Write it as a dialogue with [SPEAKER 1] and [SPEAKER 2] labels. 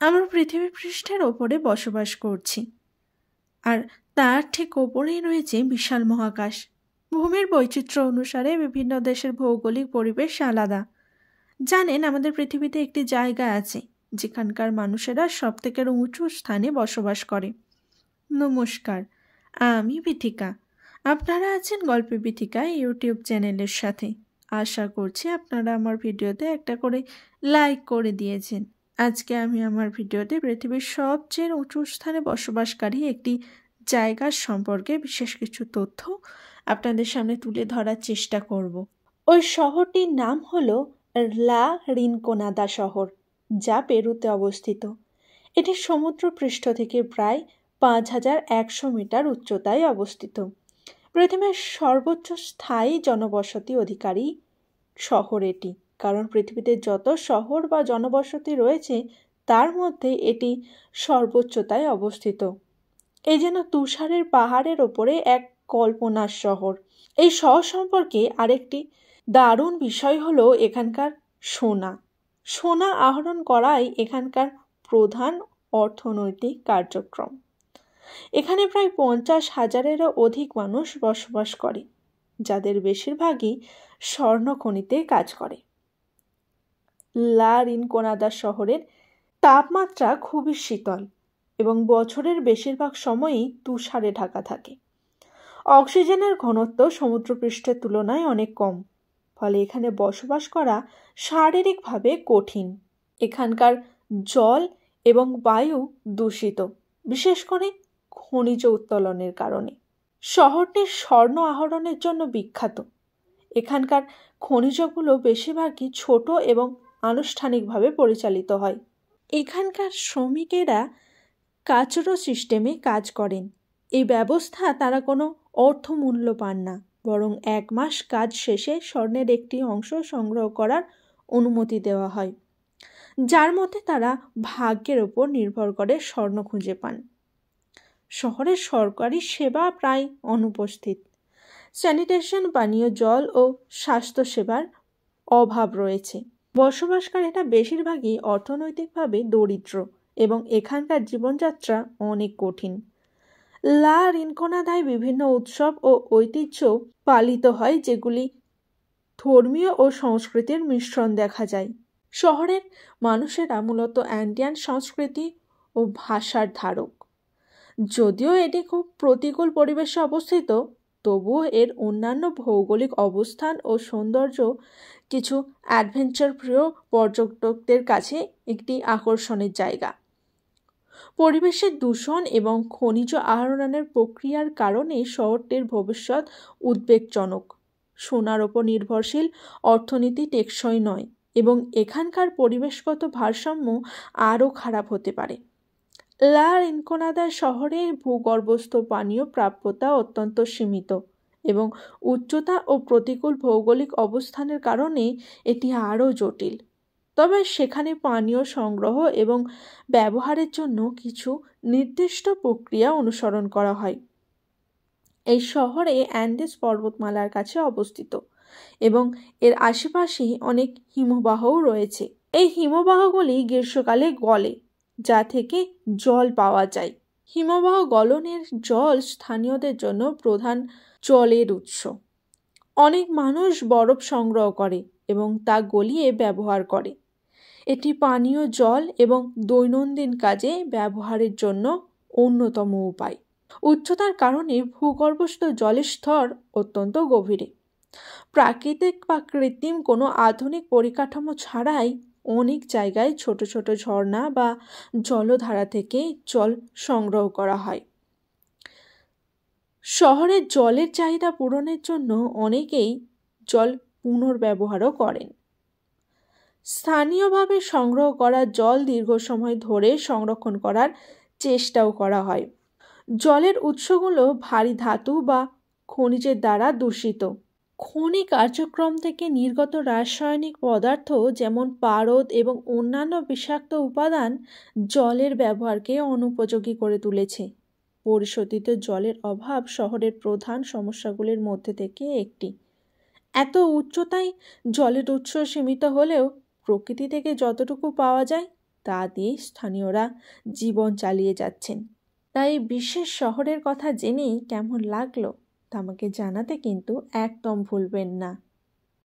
[SPEAKER 1] আমরা পৃথিবী পৃষ্ঠের ওপরে বসবাস করছি, আর তার ঠিক ওপরেই রয়েছে বিশাল মহাকাশ। ভূমির বৈচিত্র্য অনুসারে বিভিন্ন দেশের ভৌগোলিক পরিবেশ আলাদা। জানেন, আমাদের পৃথিবীতে একটি জায়গা আছে যেখানকার মানুষেরা সবথেকে উঁচু স্থানে বসবাস করে। নমস্কার, আমি বিথিকা। আপনারা আছেন গল্পে বিথিকা ইউটিউব চ্যানেলের সাথে। আশা করছি আপনারা আমার ভিডিওতে একটা করে লাইক করে দিয়েছেন। আজকে আমি আমার ভিডিওতে পৃথিবীর সবচেয়ে উঁচু স্থানে বসবাসকারী একটি জায়গার সম্পর্কে বিশেষ কিছু তথ্য আপনাদের সামনে তুলে ধরার চেষ্টা করব। ওই শহরটির নাম হলো লা রিনকোনাদা শহর, যা পেরুতে অবস্থিত। এটি সমুদ্রপৃষ্ঠ থেকে প্রায় 5100 মিটার উচ্চতায় অবস্থিত। পৃথিবীর সর্বোচ্চ স্থায়ী জনবসতি অধিকারী শহর এটি, কারণ পৃথিবীতে যত শহর বা জনবসতি রয়েছে তার মধ্যে এটি সর্বোচ্চতায় অবস্থিত। এই যেন তুষারের পাহাড়ের ওপরে এক কল্পনার শহর। এই শহর সম্পর্কে আরেকটি দারুণ বিষয় হলো এখানকার সোনা আহরণ করাই এখানকার প্রধান অর্থনৈতিক কার্যক্রম। এখানে প্রায় 50,000-এরও অধিক মানুষ বসবাস করে, যাদের বেশিরভাগই স্বর্ণ খনিতে কাজ করে। লা রিনকোনাদা শহরের তাপমাত্রা খুবই শীতল এবং বছরের বেশিরভাগ সময়ই তুষারে ঢাকা থাকে। অক্সিজেনের ঘনত্ব সমুদ্রপৃষ্ঠের তুলনায় অনেক কম, ফলে এখানে বসবাস করা শারীরিকভাবে কঠিন। এখানকার জল এবং বায়ু দূষিত, বিশেষ করে খনিজ উত্তোলনের কারণে। শহরটি স্বর্ণ আহরণের জন্য বিখ্যাত। এখানকার খনিজগুলো বেশিরভাগই ছোট এবং আনুষ্ঠানিকভাবে পরিচালিত হয়। এখানকার শ্রমিকেরা কাচরো সিস্টেমে কাজ করেন। এই ব্যবস্থা তারা কোনো অর্থমূল্য পান না, বরং 1 মাস কাজ শেষে স্বর্ণের একটি অংশ সংগ্রহ করার অনুমতি দেওয়া হয়, যার মধ্যে তারা ভাগ্যের ওপর নির্ভর করে স্বর্ণ খুঁজে পান। শহরের সরকারি সেবা প্রায় অনুপস্থিত। স্যানিটেশন, পানীয় জল ও স্বাস্থ্যসেবার অভাব রয়েছে। বসবাসকারীরা বেশিরভাগই অর্থনৈতিকভাবে দরিদ্র এবং এখানকার জীবনযাত্রা অনেক কঠিন। লা রিনকোনাদায় বিভিন্ন উৎসব ও ঐতিহ্য পালিত হয়, যেগুলি ধর্মীয় ও সংস্কৃতির মিশ্রণ দেখা যায়। শহরের মানুষেরা মূলত অ্যান্ডিয়ান সংস্কৃতি ও ভাষার ধারক। যদিও এটি খুব প্রতিকূল পরিবেশে অবস্থিত, তবুও এর অন্যান্য ভৌগোলিক অবস্থান ও সৌন্দর্য কিছু অ্যাডভেঞ্চার প্রিয় পর্যটকদের কাছে একটি আকর্ষণের জায়গা। পরিবেশের দূষণ এবং খনিজ আহরণের প্রক্রিয়ার কারণে শহরটির ভবিষ্যৎ উদ্বেগজনক। সোনার ওপর নির্ভরশীল অর্থনীতি টেকসই নয় এবং এখানকার পরিবেশগত ভারসাম্য আরও খারাপ হতে পারে। লা রিনকোনাদা শহরের ভূগর্ভস্থ পানীয় প্রাপ্যতা অত্যন্ত সীমিত এবং উচ্চতা ও প্রতিকূল ভৌগোলিক অবস্থানের কারণে এটি আরও জটিল। তবে সেখানে পানীয় সংগ্রহ এবং ব্যবহারের জন্য কিছু নির্দিষ্ট প্রক্রিয়া অনুসরণ করা হয়। এই শহরে অ্যান্ডেস পর্বতমালার কাছে অবস্থিত এবং এর আশেপাশে অনেক হিমবাহও রয়েছে। এই হিমবাহগুলি গ্রীষ্মকালে গলে, যা থেকে জল পাওয়া যায়। হিমবাহ গলনের জল স্থানীয়দের জন্য প্রধান জলের উৎস। অনেক মানুষ বরফ সংগ্রহ করে এবং তা গলিয়ে ব্যবহার করে। এটি পানীয় জল এবং দৈনন্দিন কাজে ব্যবহারের জন্য অন্যতম উপায়। উচ্চতার কারণে ভূগর্ভস্থ জলের স্তর অত্যন্ত গভীরে। প্রাকৃতিক বা কৃত্রিম কোনো আধুনিক পরিকাঠামো ছাড়াই অনেক জায়গায় ছোট ছোট ঝর্ণা বা জলধারা থেকে জল সংগ্রহ করা হয়। শহরের জলের চাহিদা পূরণের জন্য অনেকেই জল পুনর্ব্যবহারও করেন। স্থানীয়ভাবে সংগ্রহ করা জল দীর্ঘ সময় ধরে সংরক্ষণ করার চেষ্টাও করা হয়। জলের উৎসগুলো ভারী ধাতু বা খনিজের দ্বারা দূষিত। খনি কার্যক্রম থেকে নির্গত রাসায়নিক পদার্থ যেমন পারদ এবং অন্যান্য বিষাক্ত উপাদান জলের ব্যবহারকে অনুপযোগী করে তুলেছে। পরিশোধিত জলের অভাব শহরের প্রধান সমস্যাগুলির মধ্যে থেকে একটি। এত উচ্চতায় জলের উৎস সীমিত হলেও প্রকৃতি থেকে যতটুকু পাওয়া যায় তা দিয়ে স্থানীয়রা জীবন চালিয়ে যাচ্ছেন। তাই বিশেষ শহরের কথা জেনেই কেমন লাগলো তা আমাকে জানাতে কিন্তু একদম ভুলবেন না।